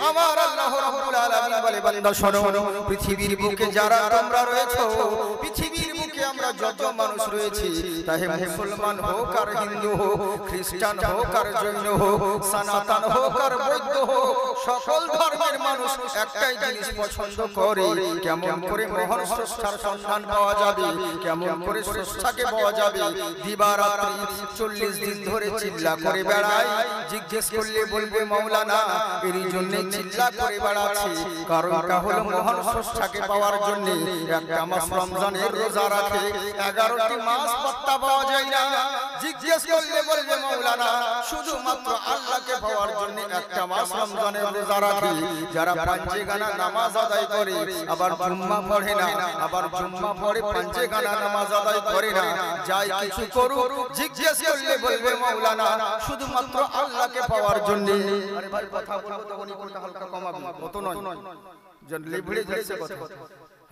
আমার আল্লাহ রাব্বুল আলামিন বলে বান্দা শোনো পৃথিবীর বুকে যারা তোমরা রয়েছো পৃথিবীর বুকে আমরা যত মানুষ রয়েছি তাহে মুসলমান হোক আর হিন্দু হোক খ্রিস্টান হোক আর জৈন হোক সনাতন হোক আর বৌদ্ধ হোক সকল ধর্মের মানুষ একটাই জিনিস পছন্দ করে কেমন করে মহান স্রষ্টার সন্ধান পাওয়া যাবে কেমন করে স্রষ্টাকে পাওয়া যাবে দিবারাত্রি 40 দিন ধরে চিল্লা করে বেড়ায় জিজ্ঞেস করলে বলবে মাওলানা এর জন্য চিল্লা করে বেড়াচ্ছে কারণটা হলো মহান স্রষ্টাকে পাওয়ার জন্য একটা মাস রমজানের রোজা রাখে 11টি মাস পাত্তা পাওয়া যায় না জিজ্ঞেস করলে বলবে মাওলানা শুধুমাত্র আল্লাহকে পাওয়ার জন্য একটা মাস রমজানের রোজা রাখে যারা পাঁচে গানা নামাজ আদায় করে আবার জুম্মা পড়ে না আবার জুম্মা পড়ে পাঁচে গানা নামাজ আদায় করে না যাই কিছু করুক জিজ্ঞেস করলে বলবে মাওলানা শুধুমাত্র আল্লাহকে পাওয়ার জন্য আরে ভাই কথা বলবো তখনই কোনটা হালকা কমাবি কত নয় জন লিবড়ে যাচ্ছে কথা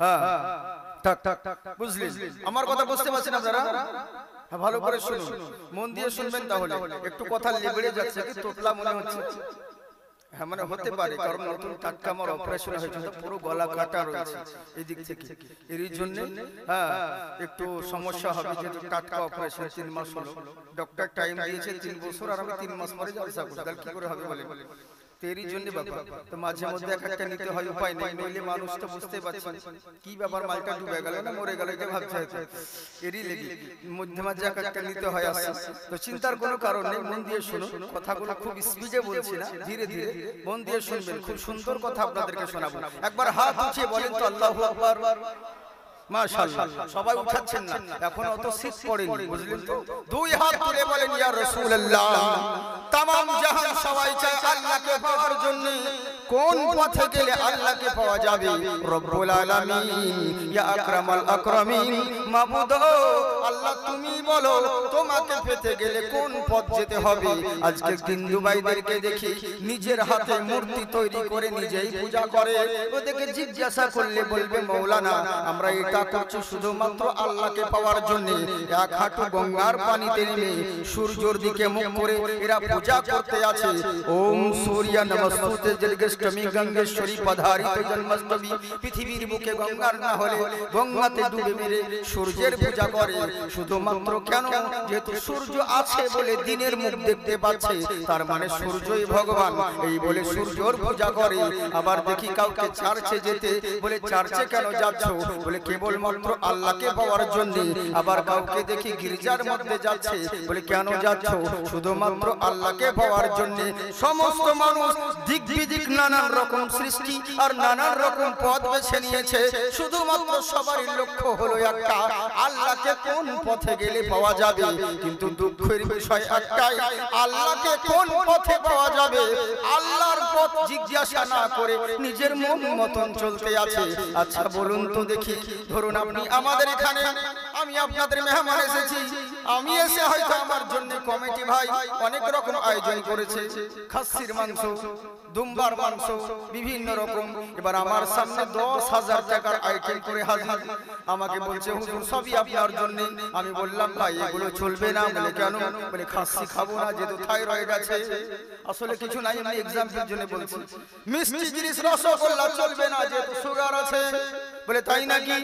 হ্যাঁ টাক টাক বুঝলি আমার কথা বুঝতে পারছেন আপনারা হ্যাঁ ভালো করে শুনুন মন দিয়ে শুনবেন তাহলে একটু কথা লিবড়ে যাচ্ছে কি তোতলা মনে হচ্ছে হ্যাঁ মানে হতে পারে কারণ নতুন টাটকা আমার অপারেশন হয়েছে তো পুরো গলা কাটা রয়েছে এই দিক থেকে এর জন্য হ্যাঁ একটু সমস্যা হবে যেহেতু টাটকা অপারেশন 3 মাস হলো ডক্টর টাইম দিয়েছে 3 বছর আর আমি 3 মাস পরে জলসা করব তাহলে কি করে হবে বলে তেরি জন্য বাবা তো মাঝে মধ্যে একটা নিতে হয় উপায় নেই নইলে মানুষ তো বুঝতে পারছে কি ব্যাপার মালটা ডুবে গেল না মরে গেল এটা ভাবছে এরই লেগে মধ্যে মাঝে একটা নিতে হয় আসে তো চিন্তার কোনো কারণ নেই মন দিয়ে শুনুন কথাগুলো খুব স্পিডে বলছি না ধীরে ধীরে মন দিয়ে শুনবেন খুব সুন্দর কথা আপনাদেরকে শোনাবো একবার হাত উঠিয়ে বলেন তো আল্লাহু আকবার মাশাআল্লাহ সবাই উঠাচ্ছেন না এখন অত শীত পড়েনি বুঝলেন তো দুই হাত তুলে বলেন ইয়া রাসূলুল্লাহ तमाम জাহান সবাই চায় আল্লাহকে পাওয়ার জন্য কোন পথে গেলে আল্লাহকে পাওয়া যাবে রব্বুল আলামিন ইয়া আকরামাল আকরামিন মাবুদ আল্লাহ তুমি বলো তোমাকে পেতে গেলে কোন পথ যেতে হবে আজকে হিন্দু ভাইদেরকে দেখি নিজের হাতে মূর্তি তৈরি করে নিজেই পূজা করে ওদেরকে জিজ্ঞাসা করলে বলবে মাওলানা আমরা এটা করছি শুধুমাত্র আল্লাহকে পাওয়ার জন্য এক হাঁটু গঙ্গার পানিতে নেমে সূর্যের দিকে মুখ করে এরা পূজা করতে আছে ওম সূর্য নমস্তুতে জলগষ্টমী গঙ্গেশ্বরী পধারিত জন্মস্তবী পৃথিবীর বুকে গঙ্গার না হলে গঙ্গাতে ডুবে মেরে সূর্যের পূজা করে শুধুমাত্র কেন যেহেতু সূর্য আছে বলে দিনের মুখ দেখতে পাচ্ছে তার মানে সূর্যই ভগবান এই বলে সূর্যর পূজা করে আবার দেখি কাউকে চার্চে যেতে বলে চার্চে কেন যাচ্ছ বলে কেবলমাত্র আল্লাহকে পাওয়ার জন্য আবার কাউকে দেখি গির্জার মধ্যে যাচ্ছে বলে কেন যাচ্ছ শুধুমাত্র আল্লাহকে পাওয়ার জন্য সমস্ত মানুষ দিক বিদিক নানান রকম সৃষ্টি আর নানান রকম পথ বেছে নিয়েছে শুধুমাত্র সবারই লক্ষ্য হলো একটা আল্লাহকে কোন পথে গেলে পাওয়া যাবে কিন্তু দুঃখের বিষয় একটাই আল্লাহকে কোন পথে পাওয়া যাবে আল্লাহর পথ জিজ্ঞাসা না করে নিজের মন মতন চলতে আছে আচ্ছা বলুন তো দেখি ধরুন আপনি আমাদের এখানে আমি আপনাদের মেহমান এসেছি আমি এসে হয়তো আমার জন্য কমিটি ভাই অনেক রকম আয়োজন করেছে খাসির মাংস দুম্বার মাংস বিভিন্ন রকম এবার আমার সামনে 10,000 টাকার আইটেম করে হাজির আমাকে বলছে হুজুর সবই আপনার জন্য আমি বললাম ভাই এগুলো চলবে না বলে কেন বলে খাসি খাবো না যেহেতু থাইরয়েড আছে আসলে কিছু নাই আমি এক্সাম্পলের জন্য বলছি মিষ্টি জিনিস রসগোল্লা চলবে না যেহেতু সুগার আছে বলে তাই নাকি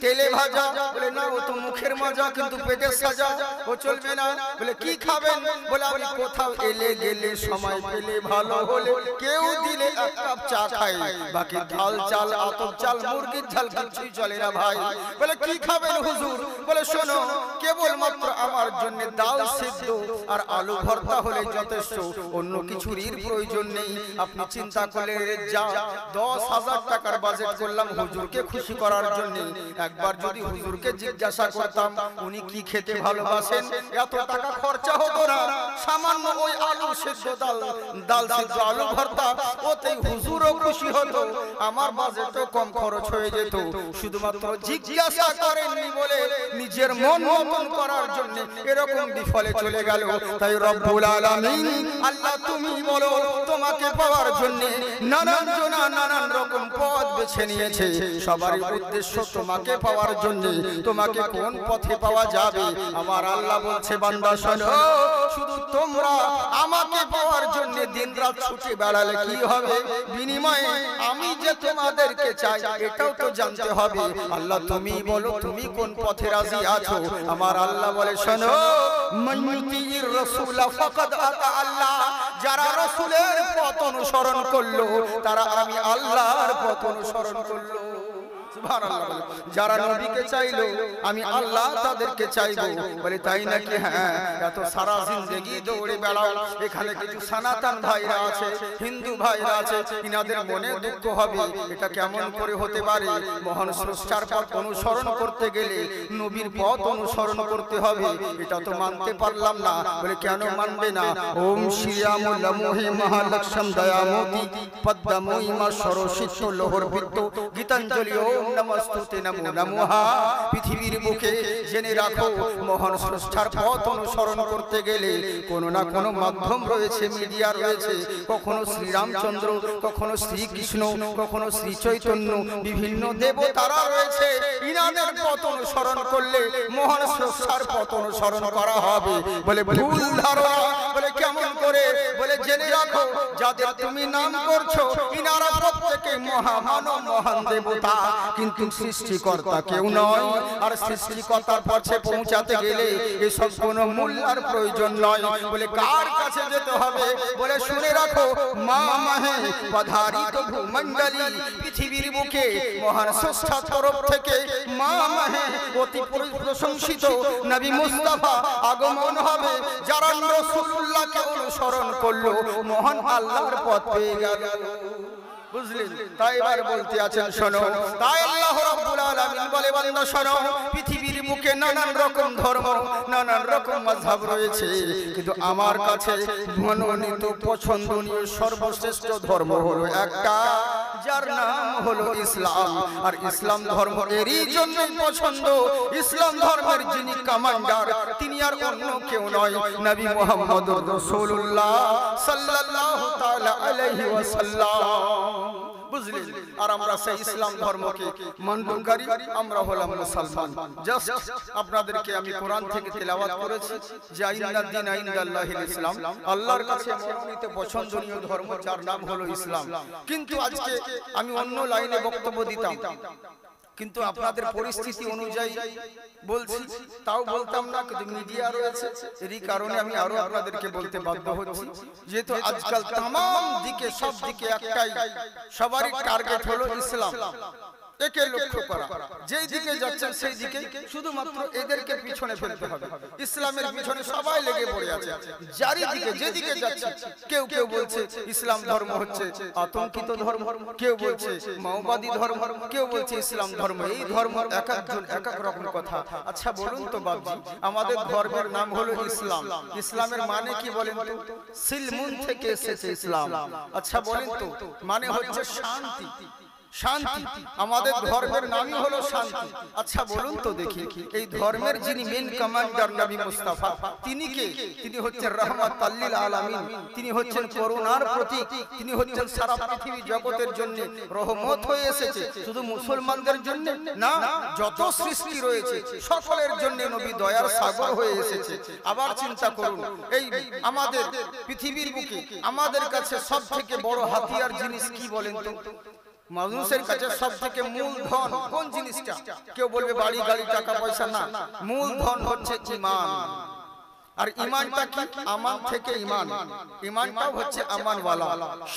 তেলে ভাজা বলে না ও তো মুখের মজা কিন্তু পেটের সাজা ও চলবে না বলে কি খাবেন বলে আমি কোথাও এলে গেলে সময় পেলে ভালো হলে কেউ দিলে এক কাপ চা খাই বাকি ডাল চাল আতপ চাল মুরগির ঝাল কিছুই চলে না ভাই বলে কি খাবেন হুজুর বলে শোনো কেবলমাত্র আমার জন্য ডাল সিদ্ধ আর আলু ভর্তা হলে যথেষ্ট অন্য কিছুর প্রয়োজন নেই আপনি চিন্তা করলে যা 10,000 টাকার বাজেট করলাম হুজুরকে খুশি করার জন্য একবার যদি হুজুরকে জিজ্ঞাসা করতাম উনি কি খেতে ভালোবাসেন এত টাকা খরচা হতো না সামান্য ওই আলু সিদ্ধ ডাল সিদ্ধ আলু ভর্তা ওতেই হুজুরও খুশি হতো আমার বাজেটও কম খরচ হয়ে যেত শুধুমাত্র জিজ্ঞাসা করেননি বলে নিজের মন মতন করার জন্য এরকম বিফলে চলে গেল তাই রব্বুল আলামিন আল্লাহ তুমি বলো তোমাকে পাওয়ার জন্য নানান জনা নানান রকম পথ বেছে নিয়েছে সবারই এই উদ্দেশ্য তোমাকে পাওয়ার জন্য। তোমাকে কোন পথে পাওয়া যাবে? আমার আল্লাহ বলছে বান্দা শোনো, শুধু তোমরা আমাকে পাওয়ার জন্য দিনরাত ছুটে বেড়ালে কি হবে? বিনিময়ে আমি যে তোমাদেরকে চাই এটাও তো জানতে হবে। আল্লাহ তুমি বলো তুমি কোন পথে রাজি আছো? আমার আল্লাহ বলে শোনো, মাইয়ুতির রাসূল ফাকাদ আতা আল্লাহ, যারা রাসূলের পথ অনুসরণ করলো তারা আমি আল্লাহর পথ অনুসরণ করলো। সুবহানাল্লাহ। যারা নবীকে চাইলো আমি আল্লাহ তাদেরকে চাইবো। বলে তাই নাকি? হ্যাঁ, এত সারা জিন্দেগি দৌড়ে বেড়াও, এখানে কিছু সনাতন ভাইরা আছে, হিন্দু ভাইরা আছে, ইনাদের মনে দুঃখ হবে, এটা কেমন করে হতে পারে? মহান স্রষ্টার পথ অনুসরণ করতে গেলে নবীর পথ অনুসরণ করতে হবে, এটা তো মানতে পারলাম না। বলে কেন মানবে না? ওম শ্রীরামুল মোহে মহালক্ষ্মী দয়ামতি পদ্মময়িমা সরস্বতী লোহর বৃত্ত গীতাঞ্জলি ওম নমস্তুতে নমো নমঃ। পৃথিবীর বুকে জেনে রাখো, মহান স্রষ্টার পথ অনুসরণ করতে গেলে কোনো না কোনো মাধ্যম রয়েছে, মিডিয়া রয়েছে। কখনো শ্রীরামচন্দ্র, কখনো শ্রীকৃষ্ণ, কখনো শ্রী চৈতন্য, বিভিন্ন দেবতারা রয়েছে। ইনাদের পথ অনুসরণ করলে মহান স্রষ্টার পথ অনুসরণ করা হবে। বলে ভুল ধারণা। বলে কেমন করে? বলে জেনে রাখো, যাদের তুমি নাম করছো ইনারা প্রত্যেকে মহামানব, মহান দেবতা, কিন্তু সৃষ্টিকর্তা কেউ নয়। আর সৃষ্টিকর্তার পথে পৌঁছাতে গেলে এসব কোনো মূল্যের প্রয়োজন নয়। বলে কার কাছে যেতে হবে? বলে শুনে রাখো, মা মাহে পধারিত ভূমণ্ডলী, পৃথিবীর বুকে মহান স্রষ্টার তরফ থেকে মা মাহে অতি প্রশংসিত নবী মুস্তাফা আগমন হবে। যারা রাসূলুল্লাহকে অনুসরণ করলো মহান আল্লাহর পথ পেয়ে গেল। বুঝলেন? তাই এবার বলতে আছেন শোনো, তাই আল্লাহ রাব্বুল আলামিন বলে বান্দা শোনো, পৃথিবীর মুখে নানান রকম ধর্ম, নানান রকম মাযহাব রয়েছে, কিন্তু আমার কাছে মনোনীত পছন্দনীয় সর্বশ্রেষ্ঠ ধর্ম হলো একটা, যার নাম হলো ইসলাম। আর ইসলাম ধর্ম এরই জন্যই পছন্দ। ইসলাম ধর্মের যিনি কমান্ডার তিনি আর অন্য কেউ নয়, নবী মুহাম্মদুর রাসূলুল্লাহ সাল্লাল্লাহু তাআলা আলাইহি ওয়াসাল্লাম। বুঝলেন? আর আমরা সেই ইসলাম ধর্মকে মানবকারী, আমরা হলাম মুসলমান। জাস্ট আপনাদেরকে আমি কোরআন থেকে তেলাওয়াত করেছি যে আইনাদ্দিন আইনদাল্লাহিল ইসলাম, আল্লাহর কাছে মনোনীত পছন্দনীয় ধর্ম যার নাম হলো ইসলাম। কিন্তু আজকে আমি অন্য লাইনে বক্তব্য দিতাম, কিন্তু আপনাদের পরিস্থিতি অনুযায়ী বলছি, তাও বলতাম না, কিন্তু মিডিয়া রয়েছে, এরই কারণে আমি আরো আপনাদেরকে বলতে বাধ্য হচ্ছি। যেহেতু আজকাল तमाम দিকে, সব দিকে একটাই, সবারই টার্গেট হলো ইসলাম। একে লক্ষ্য করা, যেই দিকে যাচ্ছেন সেই দিকে শুধুমাত্র এদেরকে পিছনে ফেলতে হবে। ইসলামের পিছনে সবাই লেগে পড়ে আছে, যারই দিকে যেদিকে যাচ্ছে। কেউ কেউ বলছে ইসলাম ধর্ম হচ্ছে আতঙ্কিত ধর্ম, কেউ বলছে মাওবাদী ধর্ম, কেউ বলছে ইসলাম ধর্ম। এই ধর্ম এক একজন এক এক রকম কথা। আচ্ছা বলুন তো বাবজি, আমাদের ধর্মের নাম হলো ইসলাম, ইসলামের মানে কি বলেন তো? সিলমুন থেকে এসেছে ইসলাম। আচ্ছা বলেন তো, মানে হচ্ছে শান্তি। শান্তি, আমাদের ধর্মের নামই হলো শান্তি। আচ্ছা বলুন তো দেখি, এই ধর্মের যিনি মেন কমান্ডার নবী মুস্তাফা, তিনি কে? তিনি হচ্ছেন রাহমাতাল লিল আলামিন, তিনি হচ্ছেন করুণার প্রতীক, তিনি হচ্ছেন সারা পৃথিবী জগতের জন্য রহমত হয়ে এসেছে। শুধু মুসলমানদের জন্য না, যত সৃষ্টি রয়েছে সকলের জন্য নবী দয়ার সাগর হয়ে এসেছে। আবার চিন্তা করুন, এই আমাদের পৃথিবীর বুকে আমাদের কাছে সবথেকে বড় হাতিয়ার জিনিস কি বলেন তো? মানুষের কাছে সবথেকে মূল ধন কোন জিনিসটা? কেউ বলবে বাড়ি গাড়ি টাকা পয়সা, না, মূল ধন হচ্ছে ঈমান। আর ঈমানটা কি? আমান থেকে ঈমান, ঈমানটাও হচ্ছে আমানওয়ালা,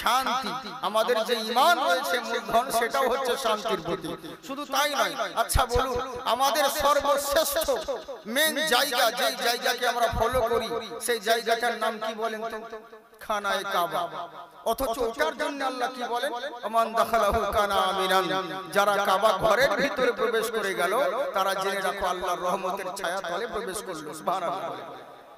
শান্তি। আমাদের যে ঈমান রয়েছে মূলধন, সেটাও হচ্ছে শান্তির প্রতীক। শুধু তাই নয়, আচ্ছা বলুন, আমাদের সর্বশ্রেষ্ঠ মেন জায়গা, যেই জায়গাকে আমরা ফলো করি, সেই জায়গাটার নাম কি বলেন তো? খানায়ে কাবা। অথচ ওটার জন্য আল্লাহ কি বলেন? আমান দাখালাহু কানা আমিনান। যারা কাবা ঘরের ভিতরে প্রবেশ করে গেল তারা জেনে রাখো আল্লাহর রহমতের ছায়া তলে প্রবেশ করলো। সুবহানাল্লাহ।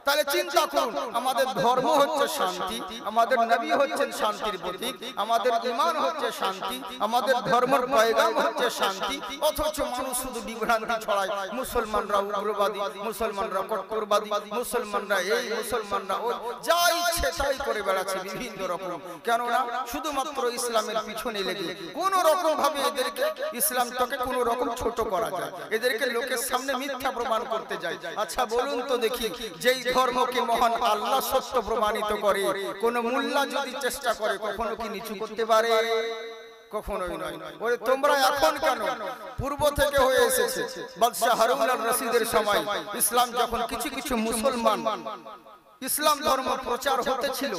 তাহলে চিন্তা করুন, আমাদের ধর্ম হচ্ছে শান্তি, আমাদের নবী হচ্ছেন শান্তির প্রতীক, আমাদের ঈমান হচ্ছে শান্তি, আমাদের ধর্মের পয়গাম হচ্ছে শান্তি, অথচ মানুষ শুধু বিভ্রান্তি ছড়ায়। মুসলমানরা উগ্রবাদী, মুসলমানরা কট্টরবাদী, মুসলমানরা এই, মুসলমানরা ওই, যা ইচ্ছে তাই করে বেড়াচ্ছে বিভিন্ন রকম। কেননা শুধুমাত্র ইসলামের পিছনে লেগে কোন রকম ভাবে এদেরকে ইসলামটাকে কোন রকম ছোট করা যায়, এদেরকে লোকের সামনে মিথ্যা প্রমাণ করতে যায়। আচ্ছা বলুন তো দেখি, যেই ধর্মকে মহান আল্লাহ সত্য প্রমাণিত করে, কোন মোল্লা যদি চেষ্টা করে কখনো কি নিচু করতে পারে? কখনোই নয়। ওরে তোমরা এখন কেন? পূর্ব থেকে হয়ে এসেছে। বাদশাহ হারুন আল রশিদের সময় ইসলাম যখন কিছু কিছু মুসলমান ইসলাম ধর্ম প্রচার হতেছিল,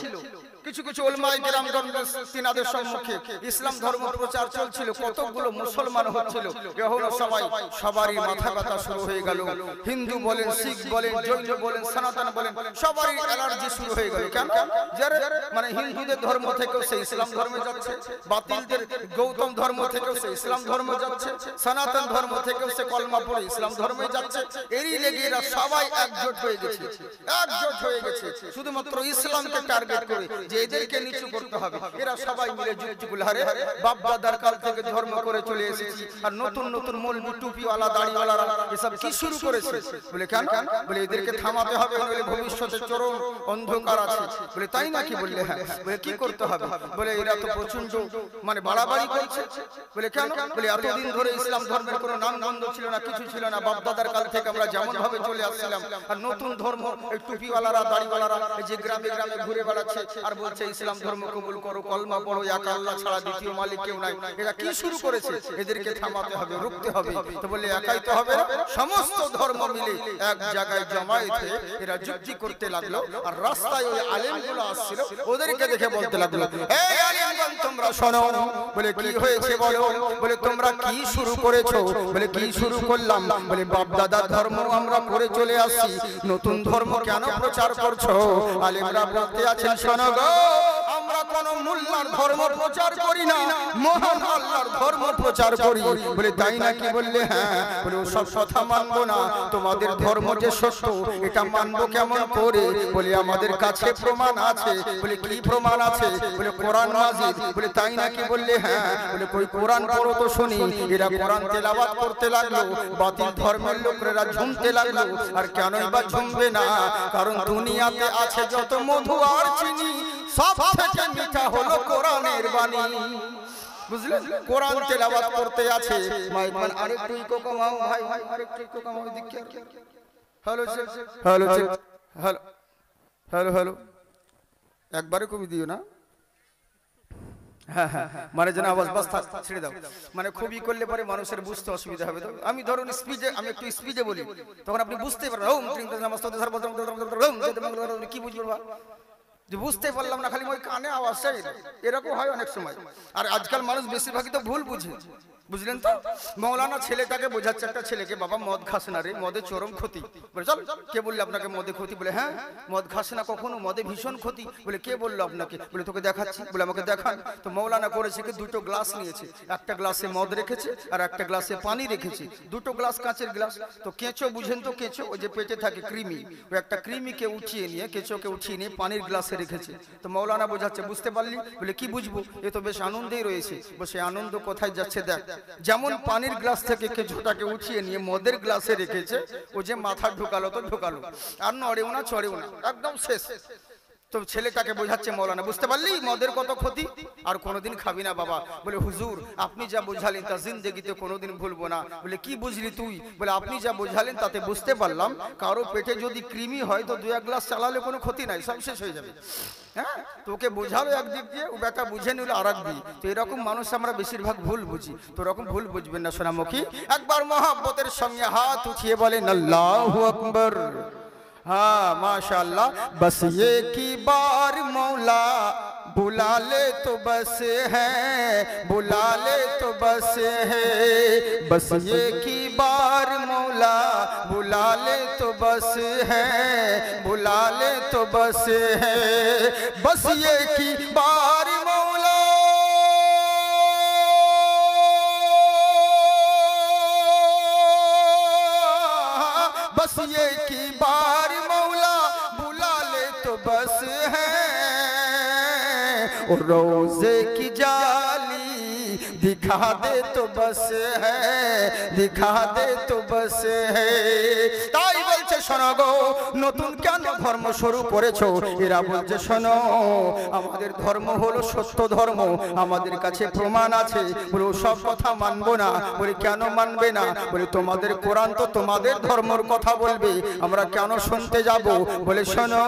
কিছু কিছু উলামায়ে কেরামগণ তিনাদের সম্মুখে ইসলাম ধর্ম প্রচার চলছিল, কতগুলো মুসলমান হচ্ছিল, এমন সময় সবারই মাথা ব্যথা শুরু হয়ে গেল। হিন্দু বলেন, শিখ বলেন, জৈন বলেন, সনাতন বলেন, সবারই অ্যালার্জি শুরু হয়ে গেল। কেন? যারা মানে হিন্দুদের ধর্ম থেকেও সে ইসলাম ধর্মে যাচ্ছে, বাতিলদের গৌতম ধর্ম থেকেও সে ইসলাম ধর্মে যাচ্ছে, সনাতন ধর্ম থেকেও সে কলমা পড়ে ইসলাম ধর্মে যাচ্ছে। এরই লেগে এরা সবাই একজোট হয়ে গেছে, একজোট হয়ে গেছে শুধুমাত্র ইসলামকে টার্গেট করে যে এদেরকে নিচু করতে হবে। এরা সবাই মিলে যুক্তিগুলো হারে বাপ দাদার কাল থেকে ধর্ম করে চলে এসেছি, আর নতুন নতুন মৌলবি টুপিওয়ালা দাড়িওয়ালারা এসব কি শুরু করেছে? বলে কেন? বলে এদেরকে থামাতে হবে, নইলে ভবিষ্যতে চরম অন্ধকার আছে। বলে তাই নাকি? বললে হ্যাঁ। বলে কি করতে হবে? বলে এরা তো প্রচন্ড মানে বাড়াবাড়ি করছে। বলে কেন? বলে এতদিন ধরে ইসলাম ধর্মের কোনো নাম গন্ধ ছিল না, কিছু ছিল না, বাপ দাদার কাল থেকে আমরা যেমন ভাবে চলে আসছিলাম, আর নতুন ধর্ম এই টুপিওয়ালারা দাড়িওয়ালারা যে গ্রামে গ্রামে ঘুরে বেড়াচ্ছে আর বলছে ইসলাম ধর্ম কবুল করো, কলমা পড়ো, এক আল্লাহ ছাড়া দ্বিতীয় মালিক কেউ নাই। এরা কি শুরু করেছে? এদেরকে থামাতে হবে, রুখতে হবে। তো বলে একাই তো হবে না, সমস্ত ধর্ম মিলে এক জায়গায় জমায়েত হয়ে এরা যুক্তি করতে লাগলো। আর রাস্তায় ওই আলেমগুলো আসছিল, ওদেরকে দেখে বলতে লাগলো, এই আলেমগণ তোমরা শোনো। বলে কি হয়েছে বলো? বলে তোমরা কি শুরু করেছো? বলে কি শুরু করলাম? বলে বাপ দাদা ধর্ম আমরা করে চলে আসছি, নতুন ধর্ম কেন প্রচার করছো? আলেমরা বলতে আছেন, শোনো গো, আমরা কোন মোল্লার ধর্ম প্রচার করি না, মহান আল্লাহর ধর্ম প্রচার করি। বলে তাই নাকি? বললে হ্যাঁ। বলে সব কথা মানবো না, তোমাদের ধর্ম যে সত্য এটা মানবো কেমন করে? বলে আমাদের কাছে প্রমাণ আছে। বলে কি প্রমাণ আছে? বলে কোরআন মাজিদ। বলে তাই নাকি? বললে হ্যাঁ। বলে কই কোরআন পড়ো তো শুনি। এরা কোরআন তেলাওয়াত করতে লাগলো, বাতিল ধর্মের লোকেরা ঝুমতে লাগলো। আর কেনই বা ঝুমবে না? কারণ দুনিয়াতে আছে যত মধু আর চিনি, সব থেকে মিঠা হলো কোরআনের বাণী। বুঝলেন? কোরআন তেলাওয়াত করতে আছে। মাইকমান আরেকটু ইকো কমাও ভাই, আরেকটু ইকো কমাও দিকে। Hello hello hello hello hello, একবারে কমই দিও না। হ্যাঁ হ্যাঁ, মানে যেন আওয়াজ বাস ছেড়ে দাও, মানে খুবই করলে পরে মানুষের বুঝতে অসুবিধা হবে। তো আমি ধরুন স্পিডে, আমি একটু স্পিডে বলি, তখন আপনি বুঝতে পারবেন কি বুঝবেন যে বুঝতে পারলাম না, খালি ওই কানে আওয়াজ চাই, এরকম হয় অনেক সময়। আর আজকাল মানুষ বেশিরভাগই তো ভুল বুঝে, বুঝলেন তো? মৌলানা ছেলেটাকে বোঝাচ্ছে, একটা ছেলেকে, বাবা মদ খাস না রে, মদে চরম ক্ষতি। বলে চল, কে বললে আপনাকে মদে ক্ষতি? বলে হ্যাঁ, মদ খাস না কখনো, মদে ভীষণ ক্ষতি। বলে কে বললো আপনাকে? বলে তোকে দেখাচ্ছি। বলে আমাকে দেখান। তো মৌলানা করেছে কি, দুটো গ্লাস নিয়েছে, একটা গ্লাসে মদ রেখেছে আর একটা গ্লাসে পানি রেখেছে, দুটো গ্লাস কাঁচের গ্লাস। তো কেঁচো বুঝেন তো, কেঁচো ওই যে পেটে থাকে কৃমি, ওই একটা কৃমিকে উঠিয়ে নিয়ে, কেঁচোকে উঠিয়ে নিয়ে পানির গ্লাসে রেখেছে। তো মৌলানা বোঝাচ্ছে, বুঝতে পারলি? বলে কি বুঝবো, এ তো বেশ আনন্দেই রয়েছে। বসে আনন্দ কোথায় যাচ্ছে দেখ, যেমন পানির গ্লাস থেকে কেঁচোটাকে উঠিয়ে নিয়ে মদের গ্লাসে রেখেছে, ও যে মাথা ঢুকালো তো ঢুকালো, আর নড়েও না চড়েও না, একদম শেষ। তো ছেলেটাকে বোঝাচ্ছে মৌলানা, বুঝতে পারলি মদের কত ক্ষতি, আর কোনোদিন খাবি না বাবা। বলে হুজুর আপনি যা বোঝালেন তা জিন্দেগিতে কোনোদিন ভুলবো না। বলে কি বুঝলি তুই? বলে আপনি যা বোঝালেন তাতে বুঝতে পারলাম, কারো পেটে যদি কৃমি হয় তো 2-1 গ্লাস চালালে কোনো ক্ষতি নাই, সব শেষ হয়ে যাবে। হ্যাঁ, তোকে বোঝালো একদিক দিয়ে, ও বেটা বুঝে নিল আর এক দিক। তো এরকম মানুষ আমরা বেশিরভাগ ভুল বুঝি, তো এরকম ভুল বুঝবেন না সোনামুখী। একবার মহব্বতের সঙ্গে হাত উঠিয়ে বলেন আল্লাহু আকবার। हाँ माशाअल्लाह। बस ये की बार मौला बुला ले तो बस है, बुला ले तो बस है, बस ये की बार मौला बुला ले तो बस है, बुला ले तो बस है, बस ये की बार मौला बस ये की बार मौला है, रोज़े की जाली दिखा दे तो बस है, दिखा दे तो बस है। তাই বলছে শোনো গো, নতুন কেন ধর্ম শুরু করেছো? এরা বলছে শোনো, আমাদের ধর্ম হলো সত্য ধর্ম, আমাদের কাছে প্রমাণ আছে। বলে সব কথা মানবো না। বলে কেন মানবে না? বলে তোমাদের কোরআন তো তোমাদের ধর্মের কথা বলবে, আমরা কেন শুনতে যাব? বলে শোনো,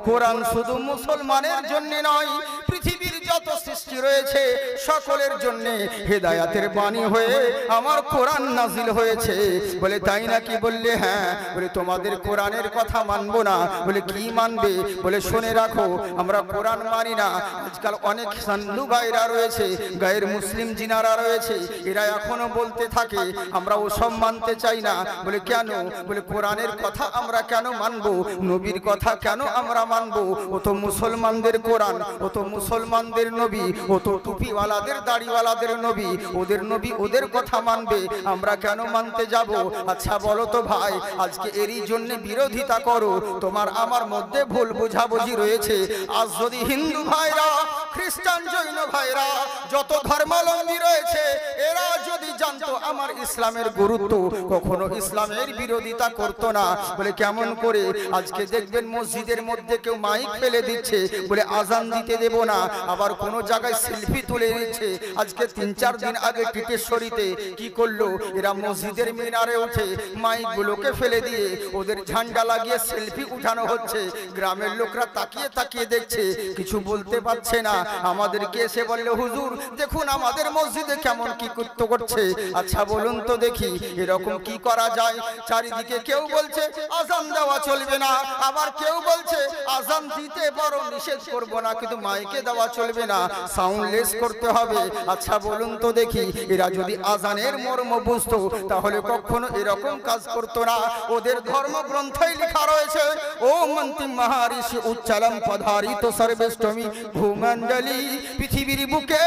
কোরআন শুধু মুসলমানের জন্য নয়, পৃথিবীর যত সৃষ্টি রয়েছে সকলের জন্য হেদায়াতের বাণী হয়ে আমার কোরআন নাজিল হয়েছে। বলে তাই নাকি? বললে হ্যাঁ। বলে তোমাদের কোরআনের কথা মানবো না। বলে কি মানবে? বলে শুনে রাখো, আমরা কোরআন মানি না। আজকাল অনেক সান্ডু ভাইরা রয়েছে, গায়ের মুসলিম জিনারা রয়েছে, এরা এখনো বলতে থাকে আমরা ওসব মানতে চাই না। বলে কেন? বলে কোরআনের কথা আমরা কেন মানবো? নবীর কথা কেন আমরা মানবো? ও তো মুসলমানদের কোরআন, ও তো মুসলমানদের নবী, ও তো টুপিওয়ালাদের দাড়িওয়ালাদের নবী, ওদের নবী ওদের কথা মানবে, আমরা কেন মানতে যাব? আচ্ছা বলো তো ভাই, আজকে এরই জন্য বিরোধিতা করো, তোমার আমার মধ্যে ভুল বোঝাবুঝি রয়েছে। আজ যদি হিন্দু ভাইরা, খ্রিস্টান, জৈন ভাইরা, যত ধর্মাবলম্বী রয়েছে, এরা যদি জানতো আমার ইসলামের গুরুত্ব, কখনো ইসলামের বিরোধিতা করতো না। বলে কেমন করে? আজকে দেখবেন মসজিদের মধ্যে কেউ মাইক ফেলে দিচ্ছে, বলে আজান দিতে দেব না, আবার কোন জায়গায় সেলফি তুলে নিচ্ছে। আজকে 3-4 দিন আগে টিটেশ্বরীতে কি করলো এরা? মসজিদের মিনারে উঠে মাইক গুলোকে ফেলে দিয়ে ওদের ঝান্ডা লাগিয়ে সেলফি উঠানো হচ্ছে। গ্রামের লোকরা তাকিয়ে তাকিয়ে দেখছে, কিছু বলতে পারছে না। আমাদেরকে এসে বললো হুজুর দেখুন আমাদের মসজিদে কেমন কি করছে। আচ্ছা বলুন তো দেখি এরকম কি করা যায়? চারিদিকে কেউ বলছে আজান দেওয়া চলবে না, আবার কেউ বলছে আজান দিতে পারো, নিষেধ করবো না, কিন্তু মাইকে দেওয়া চলবে না, সাউন্ডলেস করতে হবে। আচ্ছা বলুন তো দেখি, এরা যদি আজানের মর্ম বুঝতো তাহলে কখনো এরকম কাজ করতো না। ওদের ধর্মগ্রন্থে লেখা রয়েছে, ও মন্ত্রী মহারিষি উচ্চালম পধারিত সর্বেষ্টমী ভূমণ্ডলী, পৃথিবীর বুকে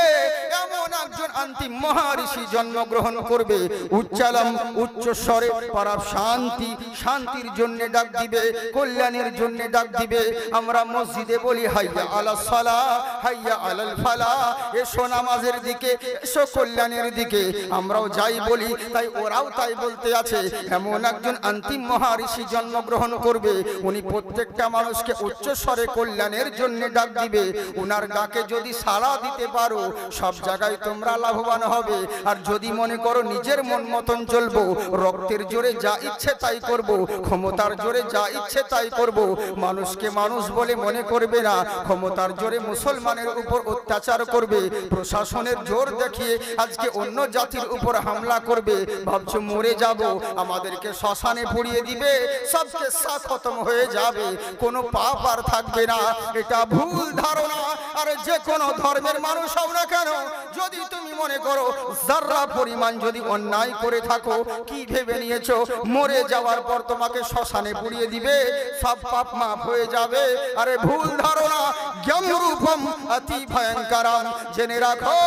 এমন একজন অন্তিম মহারিষি জন্মগ্রহণ করবে। উচ্চালম উচ্চ স্বরে পরাপ শান্তি, শান্তির জন্য ডাক দিবে, কল্যাণের জন্য ডাক দিবে। আমরা মসজিদে বলি হাইয়া আলাস সালাহ, হাইয়া আলাল ফালাহ, এসো নামাজের দিকে, এসো কল্যাণের দিকে। আমরাও যাই বলি, তাই ওরাও তাই বলতে আছে। এমন একজন অন্তিম মহারিষি জন্মগ্রহণ করবে, উনি প্রত্যেকটা মানুষকে উচ্চ স্বরে কল্যাণের জন্য ডাক দিবে। উনার ডাকে যদি সাড়া দিতে পারো, সব জায়গায় তোমরা লাভবান হবে। আর যদি মনে করো নিজের মন মতন চলবো, রক্তের জোরে যা ইচ্ছে তাই করব, ক্ষমতার জোরে যা ইচ্ছে তাই করব, মানুষকে মানুষ বলে মনে করবে না, ক্ষমতার জোরে মুসলমানের উপর অত্যাচার করবে, প্রশাসনের জোর দেখিয়ে আজকে অন্য জাতির উপর হামলা করবে, ভাবছো মরে যাব, আমাদেরকে শ্মশানে পুড়িয়ে দিবে, সবকে সব খতম হয়ে যাবে, কোনো পাপ আর থাকবে না। এটা ভুল ধারণা। আর যে কোনো ধর্মের মানুষ হও না কেন, যদি তুমি মনে করো যারা পরিমাণ যদি অন্যায় করে থাকো, কি ভেবে নিয়েছো মরে যাওয়ার পর তোমাকে শ্মশানে পুড়িয়ে দিবে, সব পাপ মাফ হয়ে যাবে? আরে ভুল ধারণা। জ্ঞানরূপম অতি ভয়ঙ্করম। জেনে রাখো,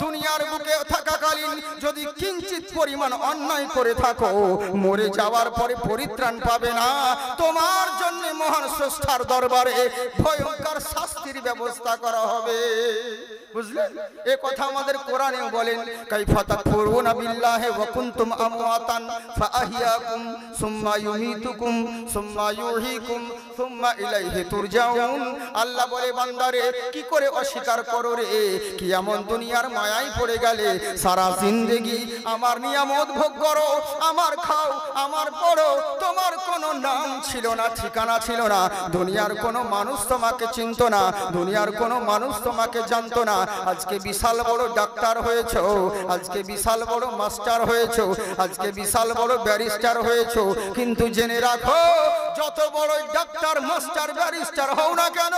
দুনিয়ার বুকে থাকাকালীন যদি কিঞ্চিত পরিমাণ অন্যায় করে থাকো, মরে যাওয়ার পরে পরিত্রাণ পাবে না। তোমার জন্য মহান স্রষ্টার দরবারে ভয়ঙ্কর শাস্তির ব্যবস্থা করা হবে। বুঝলেন? এই কথা আমাদের কোরআনেও বলেন, কাইফা তাকফুরুনা বিল্লাহি ওয়া কুনতুম আমওয়াতান ফাআহইয়াকুম সুম্মা ইউমীতুকুম সুম্মা ইউহয়িকুম সুম্মা ইলাইহি তুরজাউন। আল্লাহ বলে বান্দারে কি করে অস্বীকার করো রে? কি এমন দুনিয়ার মায়ায় পড়ে গেলে সারা জিন্দেগি আমার নিয়ামত ভোগ করো, আমার খাও, আমার পড়ো, তোমার কোনো নাম ছিল না, ঠিকানা ছিল না, দুনিয়ার কোনো মানুষ তোমাকে চিনতো না, দুনিয়ার কোনো মানুষ তোমাকে জানতো না। আজকে বিশাল বড় ডাক্তার হয়েছো, আজকে বিশাল বড় মাস্টার হয়েছো, আজকে বিশাল বড় ব্যারিস্টার হয়েছো, কিন্তু জেনে রাখো যত বড় ডাক্তার মাস্টার ব্যারিস্টার হও না কেন,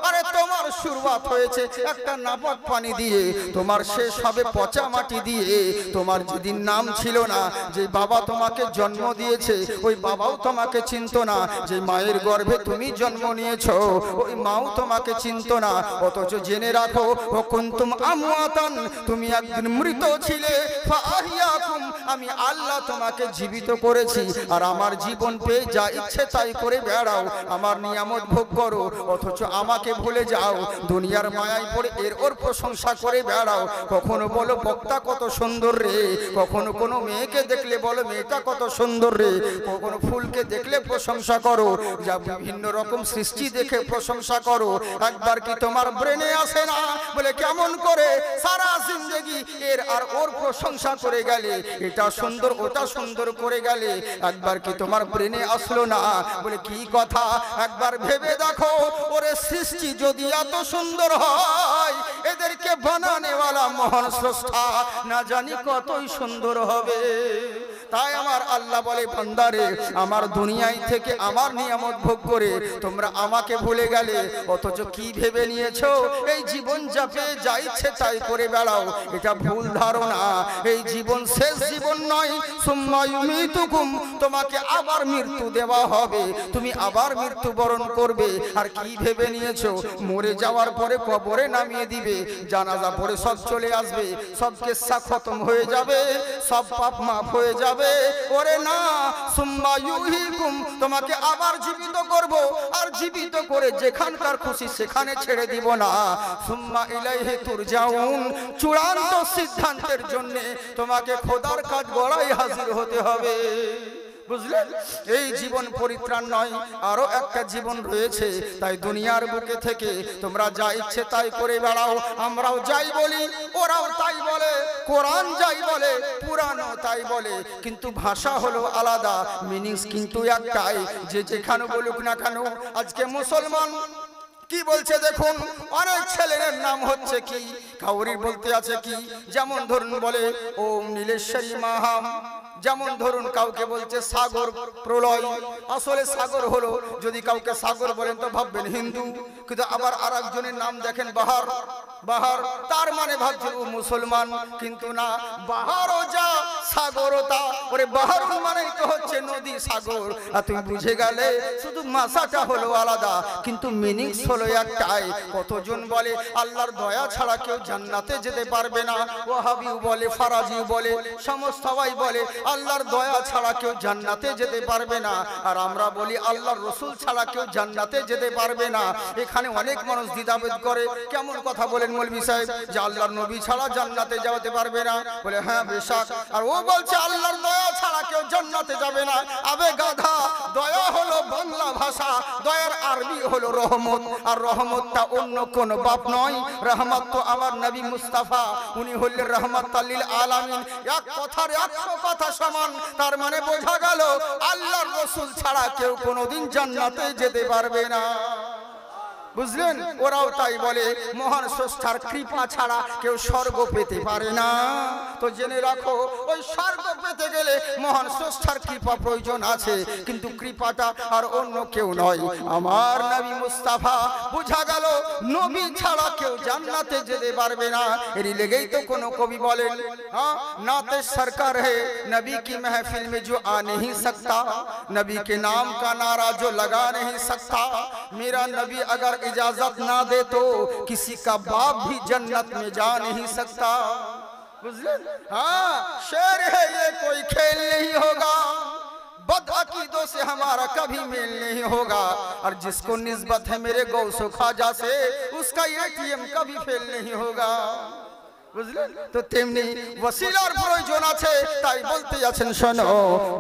আরে তোমার শুরুয়াত হয়েছে একটা নাপাক পানি দিয়ে, তোমার শেষ হবে পচা মাটি দিয়ে। তোমার যেদিন নাম ছিল না, যে বাবা তোমাকে জন্ম দিয়েছে ওই বাবাও তোমাকে চিনতো না, যে মায়ের গর্ভে তুমি জন্ম নিয়েছো ওই মাও তোমাকে চিনতো না। অথচ জেনে রাখো, কুনতুম আমওয়াতান, তুমি একদিন মৃত ছিলে, ফাআহইয়াকুম, আমি আল্লাহ তোমাকে জীবিত করেছি। আর আমার জীবন পেয়ে যা ইচ্ছে ইচ্ছে তাই করে বেড়াও, আমার নিয়ামত ভোগ করো, অথচ আমাকে ভুলে যাও। দুনিয়ার মায়ায় পড়ে এর ওর প্রশংসা করে বেড়াও। কখনো বলো বক্তা কত সুন্দর রে, কখনো কোনো মেয়েকে দেখলে বলো মেয়েটা কত সুন্দর রে, কখনো ফুলকে দেখলে প্রশংসা করো, যা বিভিন্ন রকম সৃষ্টি দেখে প্রশংসা করো। একবার কি তোমার ব্রেনে আসে না বলে কেমন করে সারা জিন্দেগি এর আর ওর প্রশংসা করে গেলে, এটা সুন্দর ওটা সুন্দর করে গেলে, একবার কি তোমার ব্রেনে আসলো না বলে কি কথা? একবার ভেবে দেখো, ওরে সৃষ্টি যদি এত সুন্দর হয়, এদেরকে বানানেওয়ালা মহান স্রষ্টা না জানি কতই সুন্দর হবে। তাই আমার আল্লাহ বলে, বান্দারে আমার দুনিয়ায় থেকে আমার নিয়ামত ভোগ করে তোমরা আমাকে ভুলে গেলে, অথচ কি ভেবে নিয়েছো এই জীবন যাপে যা ইচ্ছে তাই করে বেড়াও। এটা ভুল ধারণা। এই জীবন শেষ জীবন নয়, সুম্মা ইউমিতুকুম, তোমাকে আবার মৃত্যু দেওয়া হবে, তুমি আবার মৃত্যুবরণ করবে। আর কি ভেবে নিয়েছো মরে যাওয়ার পরে কবরে নামিয়ে দিবে, জানাজা পড়ে সব চলে আসবে, সব কেসা খতম হয়ে যাবে, সব পাপ মাফ হয়ে যাবে। ওরে না, সুম্মা ইউহীকুম, তোমাকে আবার জীবিত করব, আর জীবিত করে যেখানকার খুশি সেখানে ছেড়ে দিব না। সুম্মা ইলাইহি তুরজাউন, চূড়ান্ত সিদ্ধান্তের জন্য তোমাকে খোদার কাঠ গড়াই হাজির হতে হবে। বুঝলেন? এই জীবন পরিত্রাণ নয়, আরো একটা জীবন রয়েছে। তাই দুনিয়ার বুকে থেকে তোমরা যা ইচ্ছে তাই করে বেড়াও। আমরাও যাই বলি, ওরাও তাই বলে, কোরআন যাই বলে, পুরাণও তাই বলে, কিন্তু ভাষা হলো আলাদা, মিনিংস কিন্তু একটাই। যে যেখানে বলুক না কেন, আজকে মুসলমান কি বলছে দেখুন, অনেক ছেলের নাম হচ্ছে কি, কাউরির বলতে আছে কি, যেমন ধরুন বলে ওম নীলেশ্বরী মাহাম, যেমন ধরুন কাউকে বলছে সাগর প্রলয়, আসলে সাগর হলো, যদি কাউকে সাগর বলেন তো ভাববেন হিন্দু, কিন্তু আবার আর একজনের নাম দেখেন বাহার, বাহার, তার মানে ভাবছেন ও মুসলমান, কিন্তু না, বাহারও যা সাগরও তা। ওরে বাহার মানে তো হচ্ছে নদী সাগর। আর তুমি বুঝে গেলে শুধু মাসাটা হলো আলাদা, কিন্তু মিনিংস হলো একটাই। কতজন বলে আল্লাহর দয়া ছাড়া কেউ জান্নাতে যেতে পারবে না, ওয়াহাবিও বলে, ফারাজিও বলে, সমস্ত সবাই বলে আল্লাহর দয়া ছাড়া কেউ জান্নাতে যেতে পারবে না, আর আমরা বলি আল্লাহর রসুল ছাড়া কেউ জান্নাতে যেতে পারবে না। এখানে অনেক মানুষ দ্বিধাবোধ করে, কেমন কথা বলেন মৌলভী সাহেব, যে আল্লাহর নবী ছাড়া জান্নাতে যেতে পারবে না? বলে হ্যাঁ বেশক। আর ও বলছে আল্লাহর দয়া ছাড়া কেউ জান্নাতে যাবে না। আবে গাধা, দয়া হলো বাংলা ভাষা, দয়ার আরবি হলো রহমত, আর রহমতটা অন্য কোন বাপ নয়। রহমত তো আমার নবী মুস্তাফা, উনি হলেন রহমত লিল আলামিন। এক কথার 100 কথা সমান। তার মানে বোঝা গেল আল্লাহর রাসূল ছাড়া কেউ কোনোদিন জান্নাতে যেতে পারবে না। বুঝলেন? ওরাও তাই বলে, মহান স্রষ্টার কৃপা ছাড়া কেউ স্বর্গ পেতে পারে না। তো জেনে রাখো, ওই স্বর্গ পেতে গেলে মহান স্রষ্টার কৃপা প্রয়োজন আছে, কিন্তু কৃপাটা আর অন্য কেউ নয়, আমার নবী মুস্তাফা। বুঝা গেল নবী ছাড়া কেউ জান্নাতে যেতে পারবে না। এরই লেগেই তো কোনো কবি বলেন, হ্যাঁ, नाते सरकार है नबी की महफिल में जो आ नहीं सकता, नबी के नाम का नारा जो लगा नहीं सकता, मेरा नबी अगर इजाजत ना दे तो किसी का बाप भी जन्नत में जा नहीं सकता। हाँ, शेर है ये, कोई खेल नहीं होगा, बदअकीदों से हमारा कभी मेल नहीं होगा, और जिसको निस्बत है मेरे गौसो ख्वाजा से, उसका एटीएम कभी फेल नहीं होगा। বুঝলেন? তো তেমনি ওসিলার প্রয়োজন আছে, তাই বলতে যাচ্ছেন শোনো,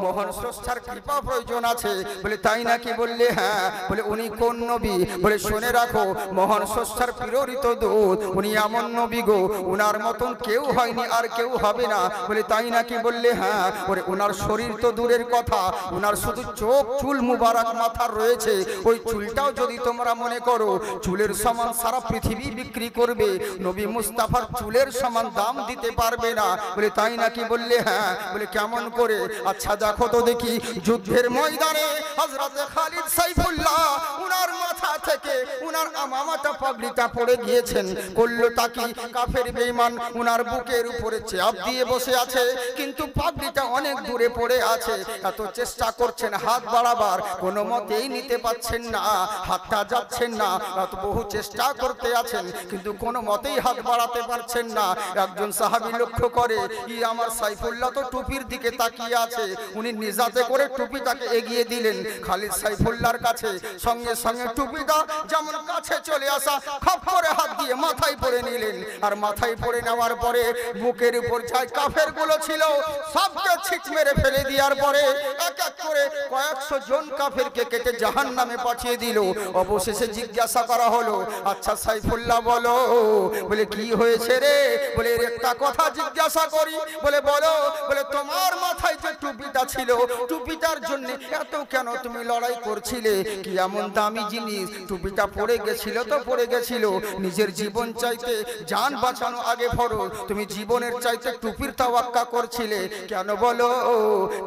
মহান স্রষ্টার কৃপা প্রয়োজন আছে। বলে তাই নাকি? বললে হ্যাঁ। বলে উনি কোন নবী? বলে শুনে রাখো, মহান স্রষ্টার প্রেরিত দূত, উনি এমন নবী গো, উনার মতন কেউ হয়নি আর কেউ হবে না। বলে তাই নাকি? বললে হ্যাঁ। বলে উনার শরীর তো দূরের কথা, উনার শুধু চোখ চুল মুবারক মাথার রয়েছে, ওই চুলটাও যদি তোমরা মনে করো চুলের সমান সারা পৃথিবী বিক্রি করবে, নবী মুস্তাফার চুলের সমান দাম দিতে পারবে না। বলে তাই নাকি? বললে হ্যাঁ। বলে কেমন করে? আচ্ছা দেখো তো দেখি, যুদ্ধের ময়দানে হযরত খালিদ সাইফুল্লাহ, উনার মাথা থেকে উনার আমামাটা পাগড়িটা পড়ে গিয়েছেন, করলো তাকি কাফের বেঈমান উনার বুকের উপরে চাপ দিয়ে বসে আছে, কিন্তু পাগড়িটা অনেক দূরে পড়ে আছে। এত চেষ্টা করছেন হাত বাড়াবার, কোনো মতেই নিতে পারছেন না, হাতটা যাচ্ছেন না। এত বহু চেষ্টা করতে আছেন, কিন্তু কোনো মতেই হাত বাড়াতে পারছেন না। একজন সাহাবী লক্ষ্য করে আমার সাইফুল্লাহ তো টুপির দিকে তাকিয়ে আছে, উনি নিজাতে করে টুপিটাকে এগিয়ে দিলেন খালিদ সাইফুল্লাহর কাছে। সঙ্গে সঙ্গে টুপিটা যেমন কাছে চলে আসা, খপ করে হাত দিয়ে মাথায় পরে নিলেন। আর মাথায় পরে নেওয়ার পরে বুকের উপর যাই কাফেরগুলো ছিল সবকে ছিট মেরে ফেলে দেওয়ার পরে এক এক করে কয়েকশো জন কাফেরকে কেটে জাহান্নামে পাঠিয়ে দিল। অবশেষে জিজ্ঞাসা করা হলো, আচ্ছা সাইফুল্লাহ বলো, বলে কি হয়েছে রে? বলে এর একটা কথা জিজ্ঞাসা করি। বলে বলো। বলে তোমার মাথায় যে টুপিটা ছিল, টুপিটার জন্য এত কেন তুমি লড়াই করছিলে? কি এমন দামি জিনিস? টুপিটা পড়ে গেছিল তো পড়ে গেছিল, নিজের জীবন চাইতে জান বাঁচানো আগে ফরজ, তুমি জীবনের চাইতে টুপির তাওয়াক্কা করছিলে কেন বলো?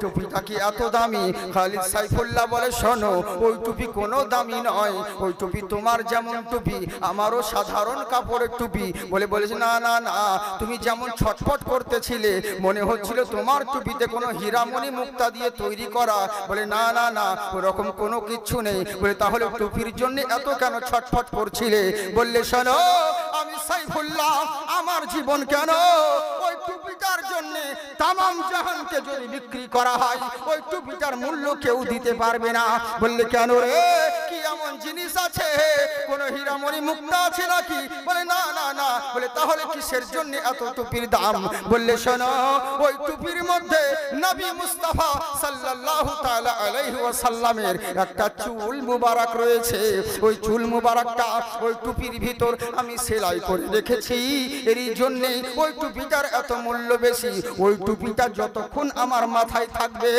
টুপিটা কি এত দামি? খালিদ সাইফুল্লাহ বলে শোনো, ওই টুপি কোনো দামি নয়, ওই টুপি তোমার যেমন টুপি আমারও সাধারণ কাপড়ের টুপি। বলেছে না না না, তুমি যেমন ছটফট করতেছিলে মনে হচ্ছিল তোমার টুপিতে কোনো হীরামণি মুক্তা দিয়ে তৈরি করা। বলে না না না, ওরকম কোনো কিচ্ছু নেই। বলে তাহলে টুপির জন্য এত কেন ছটফট করছিলে? বললে শোনো, আমি সাইফুল্লাহ আমার জীবন কেন ওই টুপিটার জন্য তামাম জাহানকে যদি বিক্রি করা হয় ওই টুপিটার মূল্য কেউ দিতে পারবে না। বললে কেন রে, কি এমন জিনিস আছে? কোন হীরামণি মুক্তা আছে নাকি? বলে না না না। বলে তাহলে কিসের জন্য এত টুপির দাম? বললে শোনো, ওই টুপির মধ্যে নবী মুস্তাফা সাল্লাল্লাহু তাআলা আলাইহি ওয়াসাল্লামের একটা চুল মুবারক রয়েছে। ওই চুল মুবারকটা ওই টুপির ভিতর আমি সেলাই করে রেখেছি, এরই জন্য ওই টুপিটার এত মূল্য বেশি। ওই টুপিটা যতক্ষণ আমার মাথায় থাকবে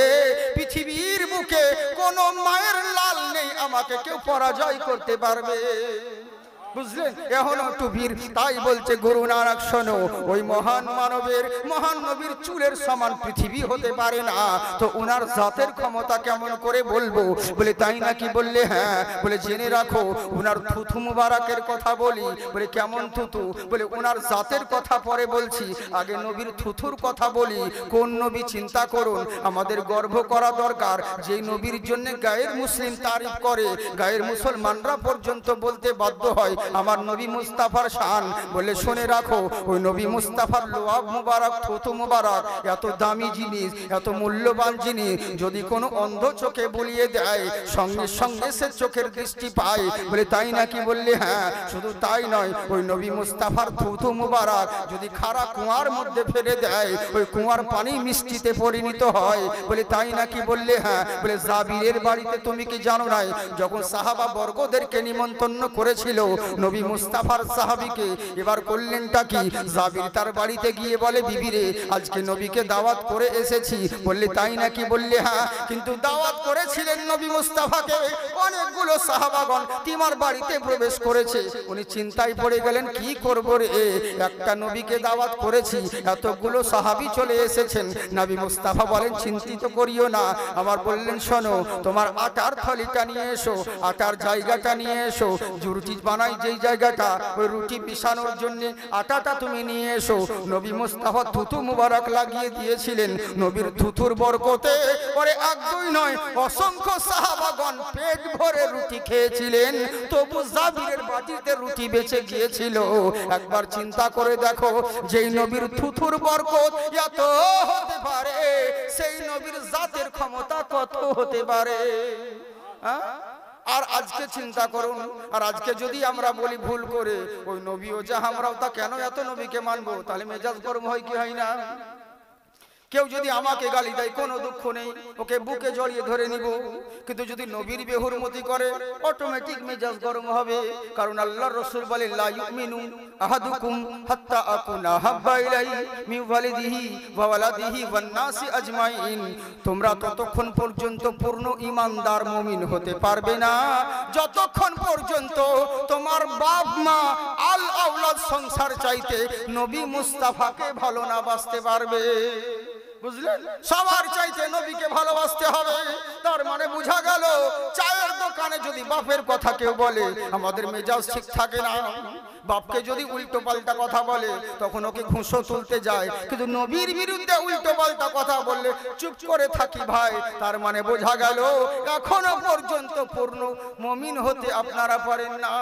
পৃথিবীর বুকে কোনো মায়ের লাল নেই আমাকে কেউ পরাজয় করতে পারবে। বুঝলেন? এখনো টুপির। তাই বলছে গুরু নানক শোনো, ওই মহান মানবের মহান নবীর চুলের সমান পৃথিবী হতে পারে না, তো ওনার জাতের ক্ষমতা কেমন করে বলবো? বলে তাই নাকি? বললে হ্যাঁ। বলে জেনে রাখো, ওনার থুথু মুবারকের কথা বলি। বলে কেমন থুথু? বলে ওনার জাতের কথা পরে বলছি, আগে নবীর থুথুর কথা বলি। কোন নবী? চিন্তা করুন, আমাদের গর্ব করা দরকার, যেই নবীর জন্য গায়ের মুসলিম তারিফ করে, গায়ের মুসলমানরা পর্যন্ত বলতে বাধ্য হয় আমার নবী মুস্তাফার শান। বলে শুনে রাখো, ওই নবী মুস্তাফার লোয়াব মুবারক, থুথু মুবারক এত দামি জিনিস, এত মূল্যবান জিনিস, যদি কোনো অন্ধ চোখে বুলিয়ে দেয় সঙ্গে সঙ্গে সে চোখের দৃষ্টি পায়। বলে তাই নাকি? বললে হ্যাঁ। শুধু তাই নয়, ওই নবী মুস্তাফার থুথু মুবারক যদি খারা কুয়ার মধ্যে ফেলে দেয় ওই কুয়ার পানি মিষ্টিতে পরিণত হয়। বলে তাই নাকি? বললে হ্যাঁ। বলে জাবিরের বাড়িতে তুমি কি জানো নাই, যখন সাহাবা বর্গদেরকে নিমন্ত্রণ করেছিল নবী মুস্তাফার সাহাবীকে, এবার করলেনটা কি? জাবির তার বাড়িতে গিয়ে বলে বিবিরে আজকে নবীকে দাওয়াত করে এসেছি। বললে তাই নাকি? বললে হ্যাঁ। কিন্তু দাওয়াত করেছিলেন নবী মুস্তাফাকে অনেকগুলো সাহাবাগণ তিমার বাড়িতে প্রবেশ করেছে। উনি চিন্তায় পড়ে গেলেন, কি করব রে, একটা নবীকে দাওয়াত করেছি এতগুলো সাহাবী চলে এসেছেন। নবী মুস্তাফা বলেন চিন্তিত করিও না আমার। বললেন শোনো, তোমার আটার থলিটা নিয়ে এসো, আটার জায়গাটা নিয়ে এসো, রুটি বানাই যেই জায়গাটা ওই রুটি পিষানোর জন্য আটাটা তুমি নিয়ে এসো। নবী মুস্তাফা থুথু মুবারক লাগিয়ে দিয়েছিলেন, নবীর থুথুর বরকতে পরে এক দুই নয় অসংখ্য সাহাবাগণ পেট ভরে রুটি খেয়েছিলেন, তবু জাবিরের বাটিতে রুটি বেঁচে গিয়েছিল। একবার চিন্তা করে দেখো, যেই নবীর থুথুর বরকত এত হতে পারে সেই নবীর জাতের ক্ষমতা কত হতে পারে। আর আজকে চিন্তা করুন, আর আজকে যদি আমরা বলি ভুল করে ওই নবী ও যা আমরাও তা কেন এত নবীকে মানবো? তাহলে মেজাজ গরম হয় কি হয় না? কেউ যদি আমাকে গালি দেয় কোনো দুঃখ নেই, ওকে বুকে জড়িয়ে ধরে নিব, কিন্তু যদি নবীর বেহুরমতি করে অটোমেটিক মেজাজ গরম হবে। কারণ আল্লাহর রাসূল বলেন লা ইউমিনু আহাদুকুম হাত্তা আকুনা হাব্বা ইলাইহি মিন ওয়ালিদিহি ওয়া ওয়ালাদিহি ওয়ান নাসি আজমাইন, তোমরা ততক্ষণ পর্যন্ত পূর্ণ ঈমানদার মুমিন হতে পারবে না যতক্ষণ পর্যন্ত তোমার বাপ মা আল আওলাদ সংসার চাইতে নবী মুস্তাফাকে ভালো না বাসতে পারবে। বুঝলেন? সবার চাইতে নবীকে ভালোবাসতে হবে। তার মানে বোঝা গেল চায়ের দোকানে যদি বাপের কথা কেউ বলে আমাদের মেজাজ ঠিক থাকে না। বাপকে যদি উল্টো পাল্টা কথা বলে তখন ওকে ঘুষো তুলতে যায়, কিন্তু নবীর বিরুদ্ধে উল্টো পাল্টা কথা বললে চুপ করে থাকি ভাই। তার মানে বোঝা গেল এখনো পর্যন্ত পূর্ণ মুমিন হতে আপনারা পারেন না।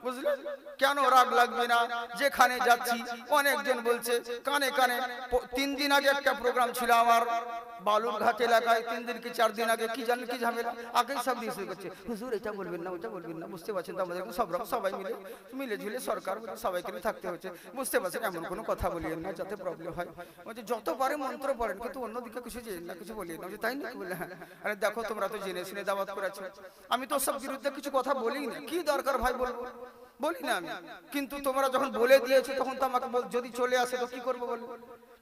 বুঝলেন? কেন রাগ লাগবে না? যেখানে যাচ্ছি অনেকজন বলছে কানে কানে। 3 দিন আগে একটা প্রোগ্রাম ছিল আমার বালুরঘাট এলাকায়, 3 দিন কি 4 দিন আগে, কি জানেন কি ঝামেলা, আগেই সব দিয়ে শুরু করছে, হুজুর এটা বলবেন না, ওটা বলবেন না। বুঝতে পারছেন তো আমাদের সবাই মিলে ঝুলে সরকার সবাইকে নিয়ে থাকতে হচ্ছে। বুঝতে পারছেন, এমন কোনো কথা বলিয়েন না যাতে প্রবলেম হয়। বলছে যত পারে মন্ত্র পড়েন, কিন্তু অন্যদিকে কিছু জেন না, কিছু বলিয়েন না। তাই না? বলে হ্যাঁ। আরে দেখো তোমরা তো জেনে শুনে দাওয়াত করেছো, আমি তো সব বিরুদ্ধে কিছু কথা বলি না। কি দরকার ভাই বলবো, বলি না আমি। কিন্তু তোমরা যখন বলে দিয়েছো তখন তো আমাকে যদি চলে আসে তো কি করবো বলো?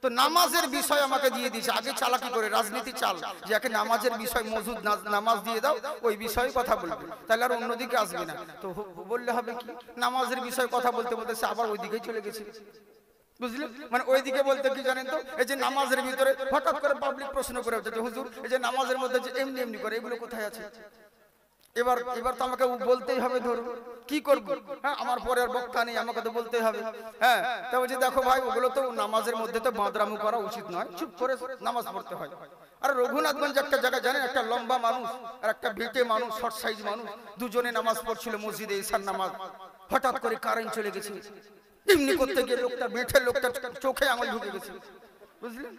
তো নামাজের বিষয় আমাকে দিয়ে দিয়েছে আগে চালাকি করে, রাজনীতি চাল, যে একে নামাজের বিষয় মজুদ নামাজ দিয়ে দাও, ওই বিষয়ে কথা বলবে, তাহলে আর অন্যদিকে আসবে না। তো বললে হবে কি, নামাজের বিষয়ে কথা বলতে বলতে সে আবার ওইদিকেই চলে গেছে। বুঝলেন? মানে ওইদিকে বলতে কি জানেন তো, এই যে নামাজের ভিতরে হঠাৎ করে পাবলিক প্রশ্ন করে যে হুজুর এই যে নামাজের মধ্যে যে এমনি এমনি করে, এগুলো কোথায় আছে? এবার তো আমাকে বলতেই হবে, ধরুন কি করব? হ্যাঁ, আমার পরের বক্তা নেই, আমাকে তো বলতেই হবে। হ্যাঁ, তা বলছি দেখো ভাই, ওগুলো তো নামাজের মধ্যে তো বাঁদরামু করা উচিত নয়, চুপ করে নামাজ পড়তে হয়। আর রঘুনাথগঞ্জ একটা জায়গা জানেন, একটা লম্বা মানুষ আর একটা বেটে মানুষ, শর্ট সাইজ মানুষ, দুজনে নামাজ পড়ছিল মসজিদে, ঈশার নামাজ। হঠাৎ করে কারেন্ট চলে গেছে, এমনি করতে গিয়ে লোকটা, বেঠে লোকটা চোখে আঙুল ঢুকে গেছে। বুঝলেন?